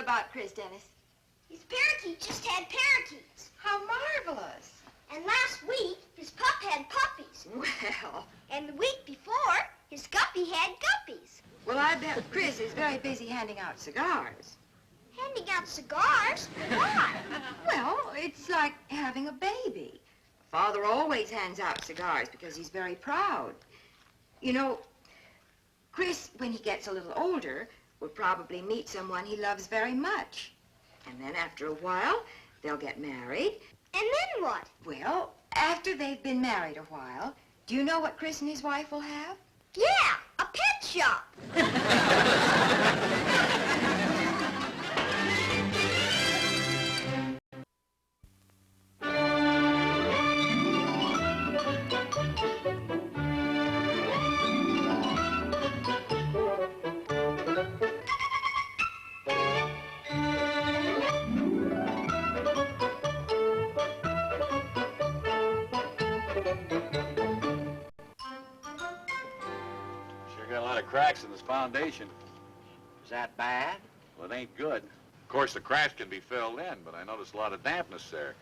about Chris, Dennis? His parakeet just had parakeets. How marvelous. And last week, his pup had puppies. Well. And the week before, his guppy had guppies. Well, I bet Chris is very busy handing out cigars. Handing out cigars? Why? Well, it's like having a baby. Father always hands out cigars because he's very proud. You know, Chris, when he gets a little older, will probably meet someone he loves very much. And then after a while, they'll get married. And then what? Well, after they've been married a while, do you know what Chris and his wife will have? Yeah, a pet shop. Cracks in this foundation. Is that bad? Well, it ain't good. Of course, the cracks can be filled in, but I noticed a lot of dampness there.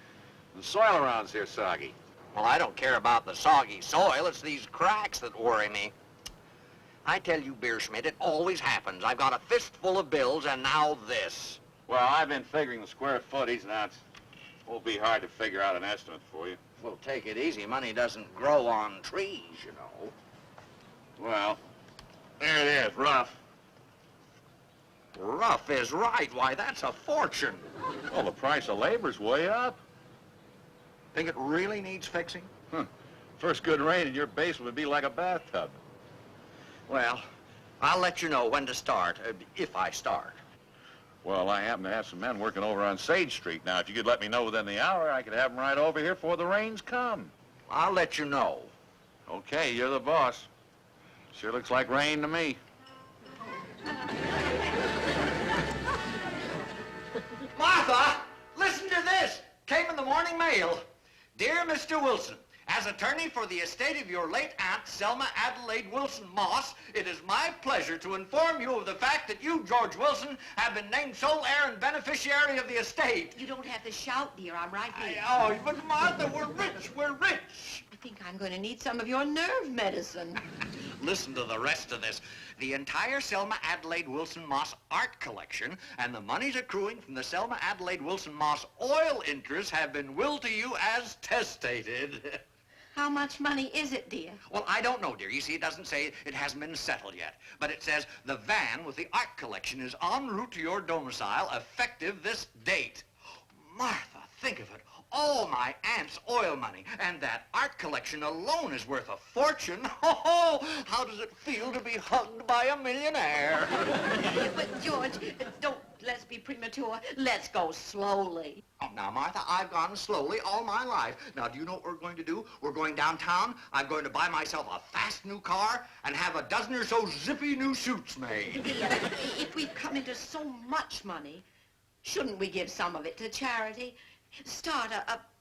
The soil around's here soggy. Well, I don't care about the soggy soil. It's these cracks that worry me. I tell you, Beerschmidt, it always happens. I've got a fistful of bills, and now this. Well, I've been figuring the square footage. Now, it won't be hard to figure out an estimate for you. Well, take it easy. Money doesn't grow on trees, you know. Well, there it is, rough. Rough is right. Why, that's a fortune. Well, the price of labor's way up. Think it really needs fixing? First good rain in your basement would be like a bathtub. Well, I'll let you know when to start, if I start. Well, I happen to have some men working over on Sage Street. Now, if you could let me know within the hour, I could have them right over here before the rains come. I'll let you know. Okay, you're the boss. Sure looks like rain to me. Martha, listen to this. Came in the morning mail. Dear Mr. Wilson, as attorney for the estate of your late aunt, Selma Adelaide Wilson Moss, it is my pleasure to inform you of the fact that you, George Wilson, have been named sole heir and beneficiary of the estate. You don't have to shout, dear. I'm right here. Oh, but Martha, we're rich. We're rich. I think I'm going to need some of your nerve medicine. Listen to the rest of this. The entire Selma Adelaide Wilson Moss art collection and the monies accruing from the Selma Adelaide Wilson Moss oil interests have been willed to you as testated. How much money is it, dear? Well, I don't know, dear. You see, it doesn't say it hasn't been settled yet. But it says the van with the art collection is en route to your domicile effective this date. Martha, think of it. All my aunt's oil money, and that art collection alone is worth a fortune. Oh, how does it feel to be hugged by a millionaire? But, George, let's be premature. Let's go slowly. Oh, now, Martha, I've gone slowly all my life. Now, do you know what we're going to do? We're going downtown. I'm going to buy myself a fast new car and have a dozen or so zippy new suits made. If we've come into so much money, shouldn't we give some of it to charity? Start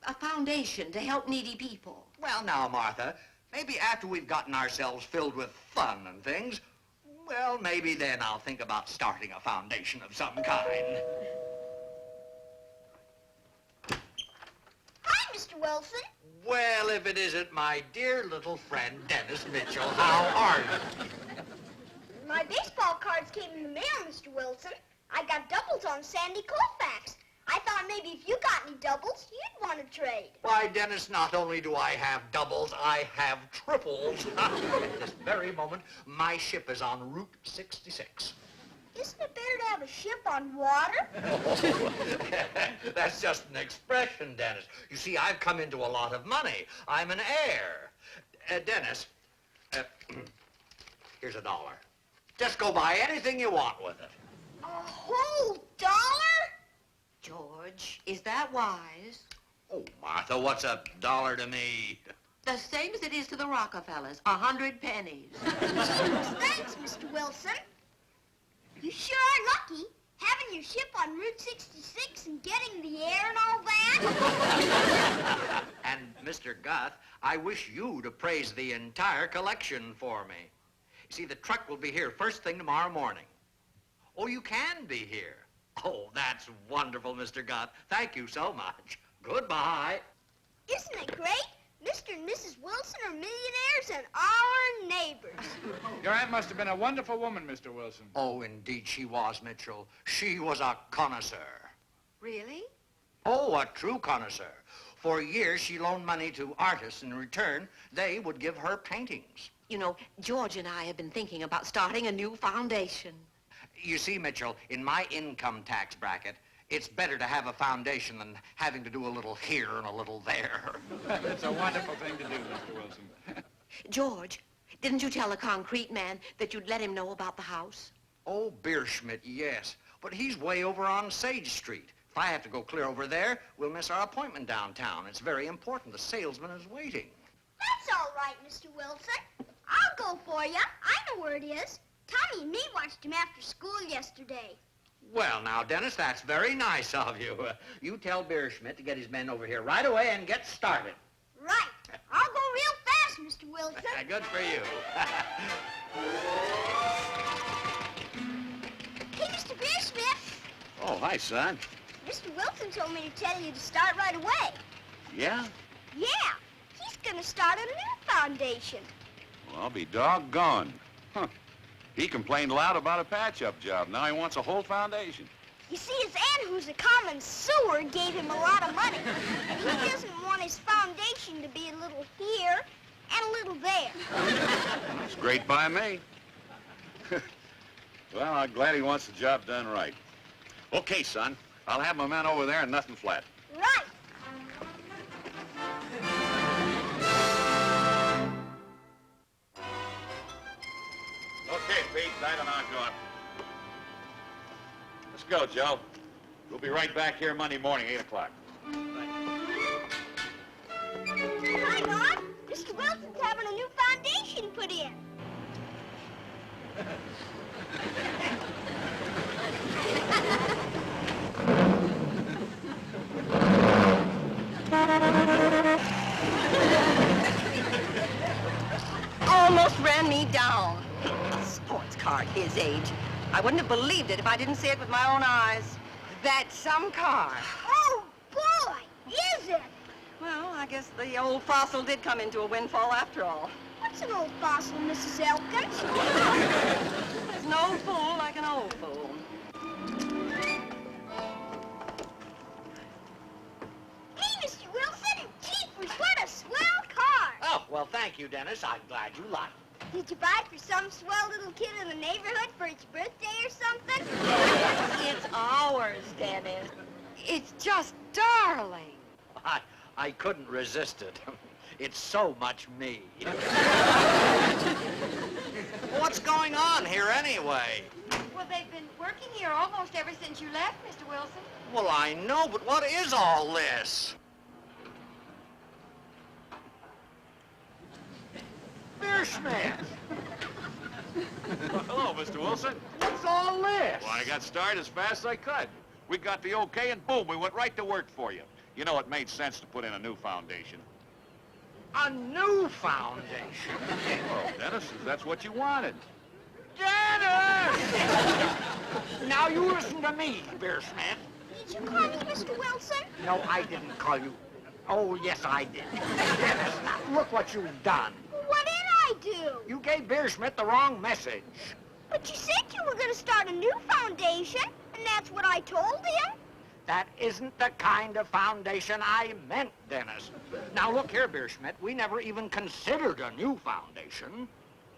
a foundation to help needy people. Well, now, Martha, maybe after we've gotten ourselves filled with fun and things, well, maybe then I'll think about starting a foundation of some kind. Hi, Mr. Wilson. Well, if it isn't my dear little friend, Dennis Mitchell, how are you? My baseball cards came in the mail, Mr. Wilson. I got doubles on Sandy Koufax. I thought maybe if you got any doubles, you'd want to trade. Why, Dennis, not only do I have doubles, I have triples. At this very moment, my ship is en route 66. Isn't it better to have a ship on water? That's just an expression, Dennis. You see, I've come into a lot of money. I'm an heir. Dennis, here's $1. Just go buy anything you want with it. A whole dollar? George, is that wise? Oh, Martha, what's $1 to me? The same as it is to the Rockefellers, 100 pennies. Thanks, Mr. Wilson. You sure are lucky, having your ship on Route 66 and getting the air and all that. And, Mr. Guth, I wish you to praise the entire collection for me. You see, the truck will be here first thing tomorrow morning. Oh, you can be here. Oh, that's wonderful, Mr. Gott. Thank you so much. Goodbye. Isn't it great? Mr. and Mrs. Wilson are millionaires and our neighbors. Your aunt must have been a wonderful woman, Mr. Wilson. Oh, indeed she was, Mitchell. She was a connoisseur. Really? Oh, a true connoisseur. For years, she loaned money to artists. In return, they would give her paintings. You know, George and I have been thinking about starting a new foundation. You see, Mitchell, in my income tax bracket, it's better to have a foundation than having to do a little here and a little there. It's a wonderful thing to do, Mr. Wilson. George, didn't you tell the concrete man that you'd let him know about the house? Oh, Beerschmidt, yes. But he's way over on Sage Street. If I have to go clear over there, we'll miss our appointment downtown. It's very important. The salesman is waiting. That's all right, Mr. Wilson. I'll go for you. I know where it is. Tommy and me watched him after school yesterday. Well, now, Dennis, that's very nice of you. You tell Beerschmidt to get his men over here right away and get started. Right. I'll go real fast, Mr. Wilson. Good for you. Hey, Mr. Beerschmidt. Oh, hi, son. Mr. Wilson told me to tell you to start right away. Yeah? Yeah. He's going to start a new foundation. Well, I'll be doggone. Huh. He complained loud about a patch-up job. Now he wants a whole foundation. You see, his aunt, who's a common sewer, gave him a lot of money. And he doesn't want his foundation to be a little here and a little there. That's great by me. Well, I'm glad he wants the job done right. Okay, son. I'll have my men over there and nothing flat. Right. Okay, Pete, light a knock on. Let's go, Joe. We'll be right back here Monday morning, 8 o'clock. Hi, Mom. Mr. Wilson's having a new foundation put in. Almost ran me down. Sports car at his age. I wouldn't have believed it if I didn't see it with my own eyes. That's some car. Oh, boy, is it? Well, I guess the old fossil did come into a windfall after all. What's an old fossil, Mrs. Elkins? There's no fool like an old fool. Hey, Mr. Wilson, jeepers, what a swell car. Oh, well, thank you, Dennis. I'm glad you like it. Did you buy it for some swell little kid in the neighborhood for its birthday or something? It's ours, Dennis. It's just darling. I couldn't resist it. It's so much me. What's going on here anyway? Well, they've been working here almost ever since you left, Mr. Wilson. Well, I know, but what is all this? Beerschmidt! Well, hello, Mr. Wilson. What's all this? Well, I got started as fast as I could. We got the okay, and boom, we went right to work for you. You know, it made sense to put in a new foundation. A new foundation? Well, Dennis, that's what you wanted. Dennis! Now you listen to me, Beerschmidt. Did you call me Mr. Wilson? No, I didn't call you. Oh, yes, I did. Dennis, now look what you've done. What did I do? You gave Beerschmidt the wrong message. But you said you were going to start a new foundation, and that's what I told him. That isn't the kind of foundation I meant, Dennis. Now, look here, Beerschmidt. We never even considered a new foundation.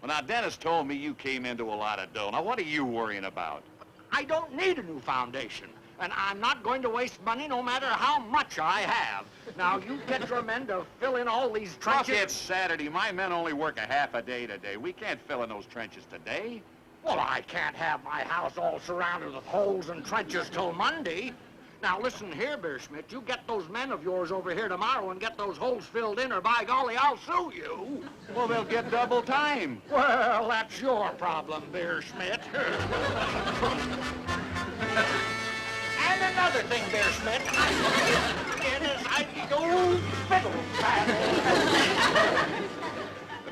Well, now, Dennis told me you came into a lot of dough. Now, what are you worrying about? I don't need a new foundation, and I'm not going to waste money no matter how much I have. Now, you get your men to fill in all these Look, trenches. it's Saturday. My men only work a half a day today. We can't fill in those trenches today. Well, I can't have my house all surrounded with holes and trenches till Monday. Now, listen here, Beerschmidt. You get those men of yours over here tomorrow and get those holes filled in, or by golly, I'll sue you. Well, they'll get double time. Well, that's your problem, Beerschmidt. And another thing, Beerschmidt. It is I go fiddle battle.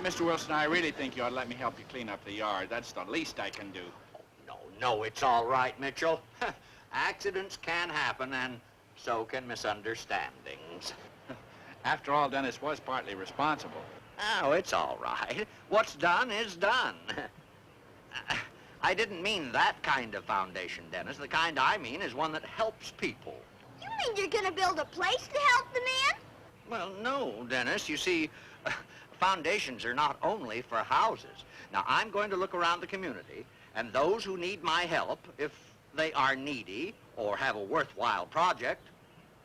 Mr. Wilson, I really think you ought to let me help you clean up the yard. That's the least I can do. No, it's all right, Mitchell. Accidents can happen, and so can misunderstandings. After all, Dennis was partly responsible. Oh, it's all right. What's done is done. I didn't mean that kind of foundation, Dennis. The kind I mean is one that helps people. You mean you're gonna build a place to help the man? Well, no, Dennis. You see, foundations are not only for houses. Now, I'm going to look around the community, and those who need my help, if they are needy or have a worthwhile project,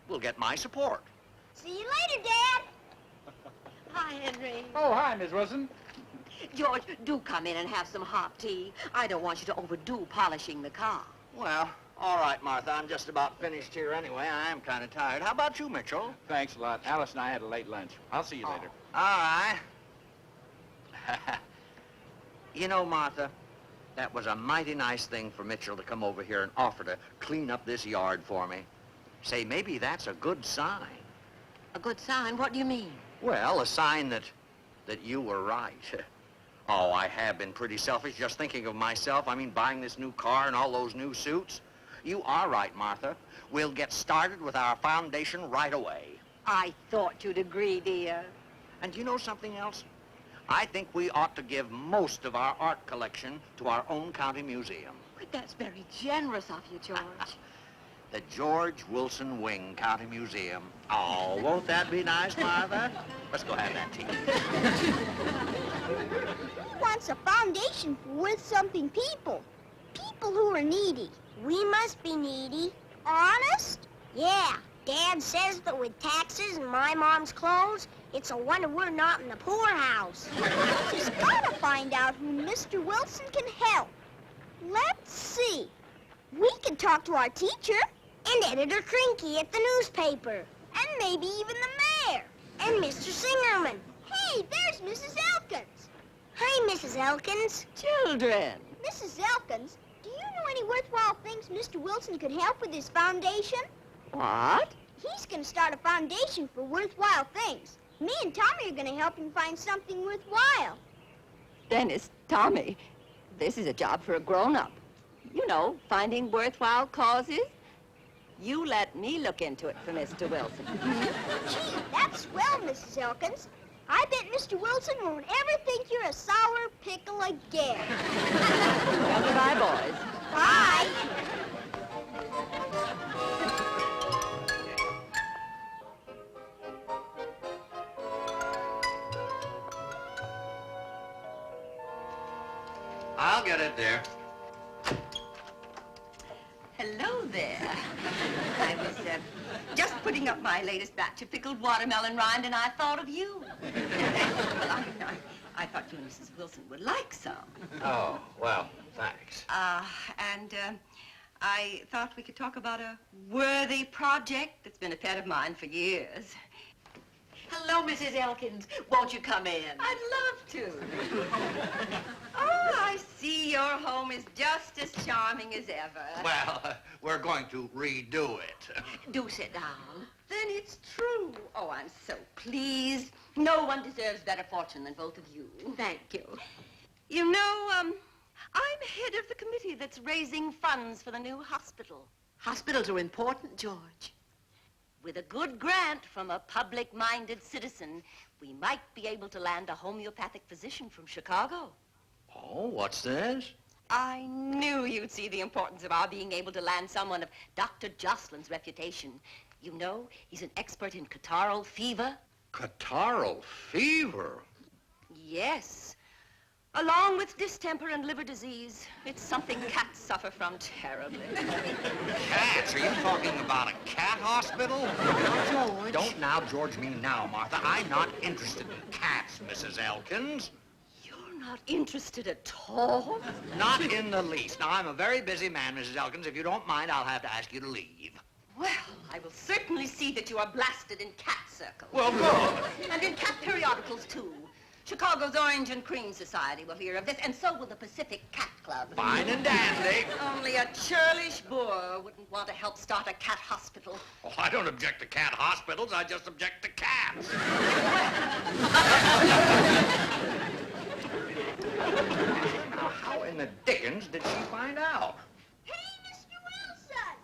will get my support. See you later, Dad. Hi, Henry. Oh, hi, Miss Wilson. George, do come in and have some hot tea. I don't want you to overdo polishing the car. Well, all right, Martha. I'm just about finished here anyway. I am kind of tired. How about you, Mitchell? Thanks a lot. Alice and I had a late lunch. I'll see you later. All right. You know, Martha, that was a mighty nice thing for Mitchell to come over here and offer to clean up this yard for me. Say, maybe that's a good sign. A good sign? What do you mean? Well, a sign that you were right. Oh, I have been pretty selfish just thinking of myself. I mean, buying this new car and all those new suits. You are right, Martha. We'll get started with our foundation right away. I thought you'd agree, dear. And you know something else? I think we ought to give most of our art collection to our own county museum. But that's very generous of you, George. The George Wilson Wing County Museum. Oh, won't that be nice, Martha? Let's go have that tea. He wants a foundation for worth something people. People who are needy. We must be needy. Honest? Yeah. Dad says that with taxes and my mom's clothes, it's a wonder we're not in the poorhouse. Just gotta find out who Mr. Wilson can help. Let's see. We can talk to our teacher and Editor Crinky at the newspaper, and maybe even the mayor and Mr. Singerman. Hey, there's Mrs. Elkins. Hi, Mrs. Elkins. Children. Mrs. Elkins, do you know any worthwhile things Mr. Wilson could help with his foundation? What? He's going to start a foundation for worthwhile things. Me and Tommy are going to help him find something worthwhile. Dennis, Tommy, this is a job for a grown-up. You know, finding worthwhile causes. You let me look into it for Mr. Wilson. Gee, that's swell, Mrs. Elkins. I bet Mr. Wilson won't ever think you're a sour pickle again. Well, goodbye, boys. Bye. I'll get it, dear. Hello there. I was just putting up my latest batch of pickled watermelon rind, and I thought of you. Well, I thought you and Mrs. Wilson would like some. Oh, well, thanks. I thought we could talk about a worthy project that's been a pet of mine for years. Hello, Mrs. Elkins. Won't you come in? I'd love to. Oh, I see your home is just as charming as ever. Well, we're going to redo it. Do sit down. Then it's true. Oh, I'm so pleased. No one deserves better fortune than both of you. Thank you. You know, I'm head of the committee that's raising funds for the new hospital. Hospitals are important, George. With a good grant from a public-minded citizen, we might be able to land a homeopathic physician from Chicago. Oh, what's this? I knew you'd see the importance of our being able to land someone of Dr. Jocelyn's reputation. You know, he's an expert in catarrhal fever. Catarrhal fever? Yes. Along with distemper and liver disease. It's something cats suffer from terribly. Cats? Are you talking about a cat hospital? George. Don't now George me now, Martha. I'm not interested in cats, Mrs. Elkins. You're not interested at all? Not in the least. Now, I'm a very busy man, Mrs. Elkins. If you don't mind, I'll have to ask you to leave. Well, I will certainly see that you are blasted in cat circles. Well, good. And in cat periodicals, too. Chicago's Orange and Cream Society will hear of this, and so will the Pacific Cat Club. Fine and dandy. Only a churlish boor wouldn't want to help start a cat hospital. Oh, I don't object to cat hospitals. I just object to cats. Now, how in the dickens did she find out? Hey, Mr. Wilson!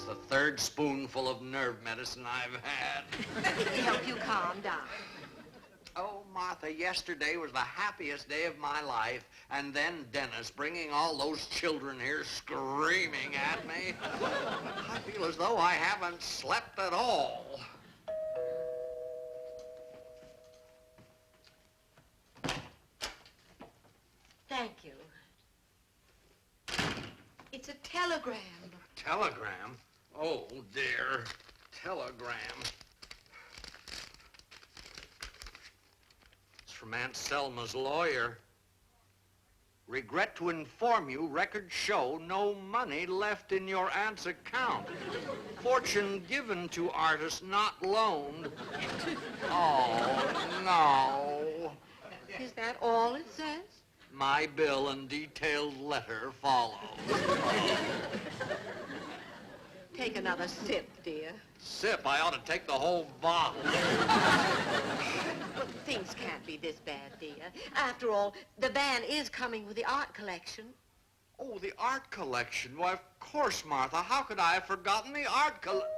It's the third spoonful of nerve medicine I've had. Let me help you calm down. Oh, Martha, yesterday was the happiest day of my life, and then Dennis bringing all those children here screaming at me. I feel as though I haven't slept at all. Thank you. It's a telegram. Telegram? Oh, dear. Telegram. It's from Aunt Selma's lawyer. Regret to inform you, records show no money left in your aunt's account. Fortune given to artists, not loaned. Oh, no. Is that all it says? My bill and detailed letter follow. Take another sip, dear. Sip, I ought to take the whole bottle. Look, things can't be this bad, dear. After all, the van is coming with the art collection. Oh, the art collection. Why, of course, Martha. How could I have forgotten the art collection?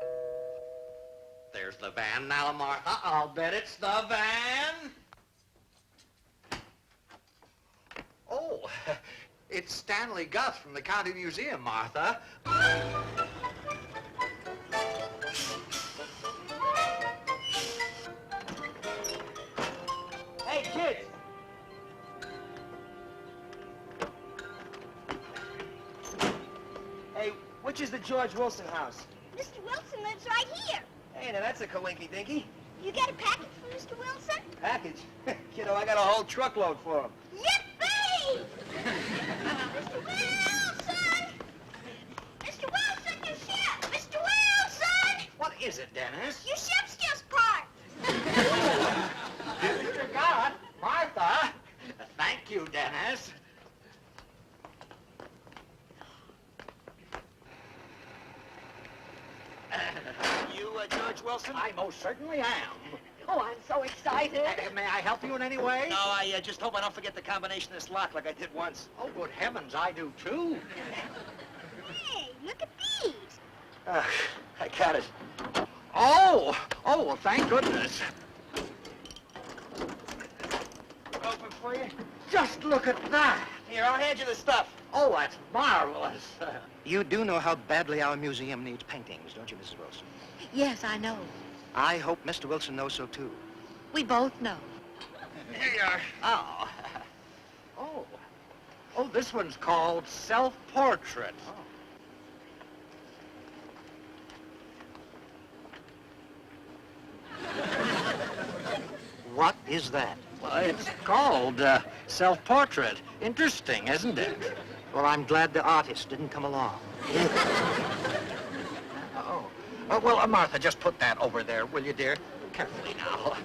There's the van now, Martha. I'll bet it's the van. Oh, it's Stanley Gus from the County Museum, Martha. Hey, kids! Hey, which is the George Wilson house? Mr. Wilson lives right here. Hey, now that's a coinky dinky. You got a package for Mr. Wilson? Package? Kiddo, I got a whole truckload for him. Yippee! Mr. Wilson! Mr. Wilson, your ship! Mr. Wilson! What is it, Dennis? Your ship's just parked. Mr. God, Martha. Thank you, Dennis. You, George Wilson? I most certainly am. Oh, I'm so excited. May I help you in any way? No, I just hope I don't forget the combination of this lock like I did once. Oh, good heavens, I do too. Hey, look at these. I got it. Oh, well, thank goodness. Open for you? Just look at that. Here, I'll hand you the stuff. Oh, that's marvelous. You do know how badly our museum needs paintings, don't you, Mrs. Wilson? Yes, I know. I hope Mr. Wilson knows so, too. We both know. Here you are. Oh, this one's called Self-Portrait. What is that? Well, it's called Self-Portrait. Interesting, isn't it? Well, I'm glad the artist didn't come along. Well, Martha, just put that over there, will you, dear? Carefully now.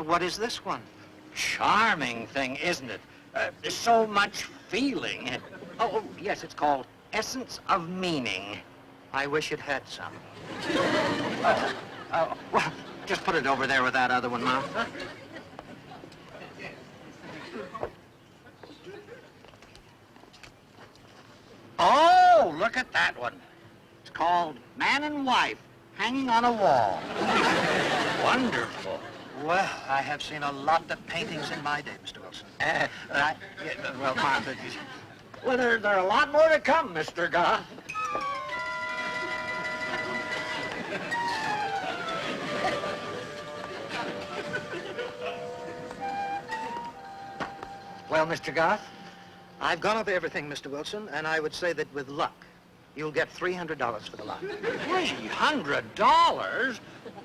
What is this one? Charming thing, isn't it? There's so much feeling. Oh, yes, it's called Essence of Meaning. I wish it had some. Well, just put it over there with that other one, Martha. Oh, look at that one. It's called Man and Wife Hanging on a Wall. Wonderful. Well, I have seen a lot of paintings in my day, Mr. Wilson. Well, Martha, well, there are a lot more to come, Mr. Goff. Well, Mr. Goff? I've gone over everything, Mr. Wilson, and I would say that with luck, you'll get $300 for the lot. $300?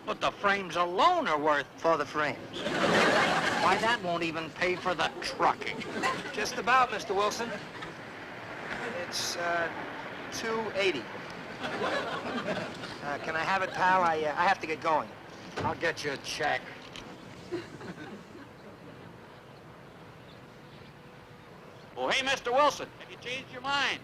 But the frames alone are worth... For the frames. Why, that won't even pay for the trucking. Just about, Mr. Wilson. It's, $280. Can I have it, pal? I have to get going. I'll get you a check. Oh, hey, Mr. Wilson, have you changed your mind?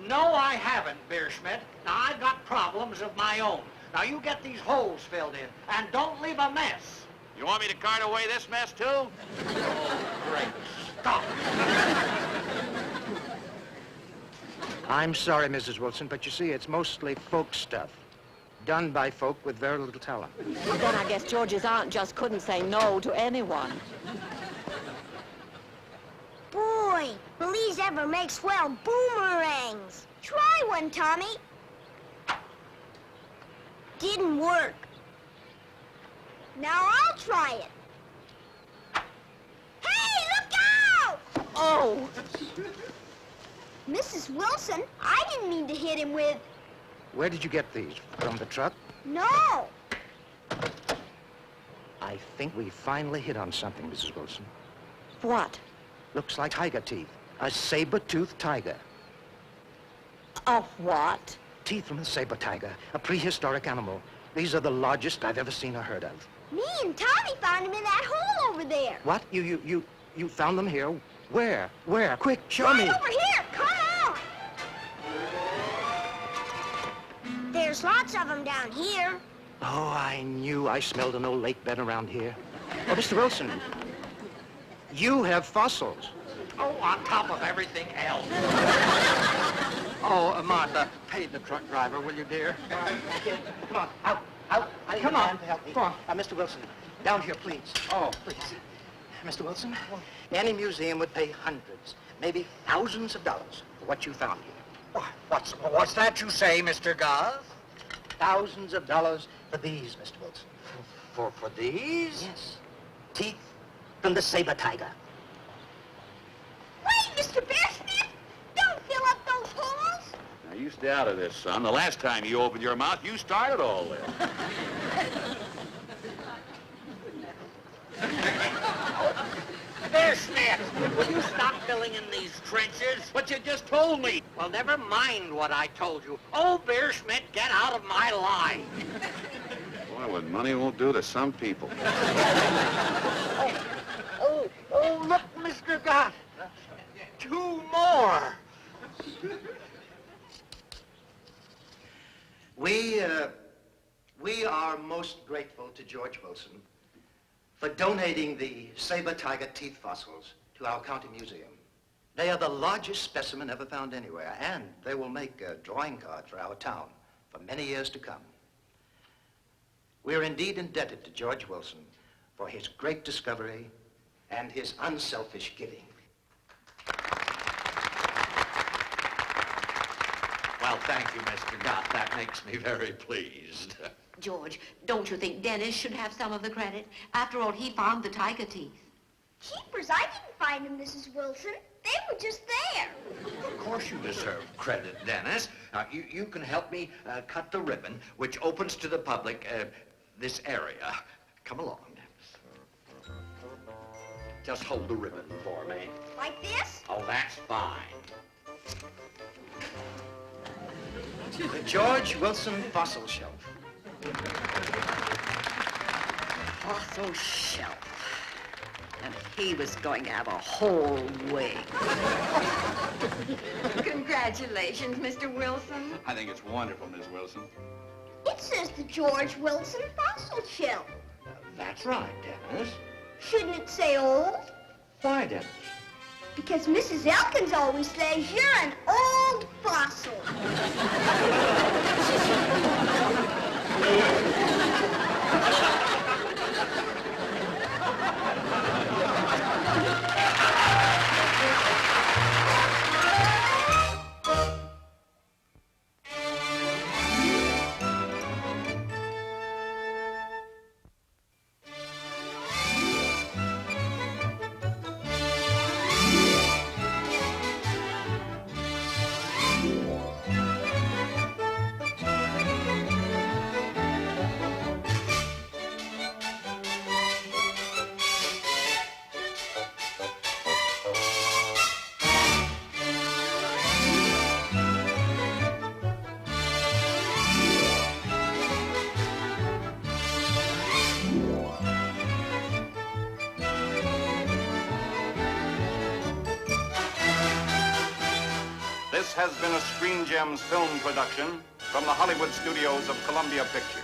No, I haven't, Beerschmidt. Now, I've got problems of my own. Now, you get these holes filled in, and don't leave a mess. You want me to cart away this mess, too? Great Scott! I'm sorry, Mrs. Wilson, but you see, it's mostly folk stuff. Done by folk with very little talent. Well, then I guess George's aunt just couldn't say no to anyone. Boy, Belize ever makes swell boomerangs. Try one, Tommy. Didn't work. Now I'll try it. Hey, look out! Oh! Mrs. Wilson, I didn't mean to hit him with... Where did you get these? From the truck? No. I think we finally hit on something, Mrs. Wilson. What? Looks like tiger teeth. A saber-toothed tiger. A what? Teeth from a saber tiger, a prehistoric animal. These are the largest I've ever seen or heard of. Me and Tommy found him in that hole over there. What? You found them here? Where? Where? Quick, show Right me. over here. Come on. There's lots of them down here. Oh, I knew I smelled an old lake bed around here. Oh, Mr. Wilson, you have fossils. Oh, on top of everything else. Oh, Martha, pay the truck driver, will you, dear? Come on, out. Come on. Come on. Mr. Wilson, down here, please. Oh, Please. Mr. Wilson, any museum would pay hundreds, maybe thousands of dollars for what you found here. what's that you say, Mr. Goss? Thousands of dollars for these, Mr. Wilson. For these? Yes. Teeth from the saber tiger. Wait, Mr. Bearsmith. Don't fill up those holes. Now, you stay out of this, son. The last time you opened your mouth, you started all this. There, Smith! Will you stop filling in these trenches? But you just told me. Well, never mind what I told you. Oh, Beer Schmidt, get out of my line. Boy, what money won't do to some people. Oh, look, Mr. Goss. 2 more. We are most grateful to George Wilson for donating the saber tiger teeth fossils to our county museum. They are the largest specimen ever found anywhere, and they will make a drawing card for our town for many years to come. We are indeed indebted to George Wilson for his great discovery and his unselfish giving. Well, thank you, Mr. Gott. That makes me very pleased. George, don't you think Dennis should have some of the credit? After all, he found the tiger teeth. Keepers, I didn't find them, Mrs. Wilson. They were just there. Of course you deserve credit, Dennis. Now, you can help me cut the ribbon, which opens to the public this area. Come along, Dennis. Just hold the ribbon for me. Like this? Oh, that's fine. The George Wilson Fossil Shelf. Fossil shelf. And he was going to have a whole wig. Congratulations, Mr. Wilson. I think it's wonderful, Miss Wilson. It says the George Wilson Fossil Shelf. That's right, Dennis. Shouldn't it say old? Why, Dennis? Because Mrs. Elkins always says you're an old fossil. This has been a Screen Gems film production from the Hollywood studios of Columbia Pictures.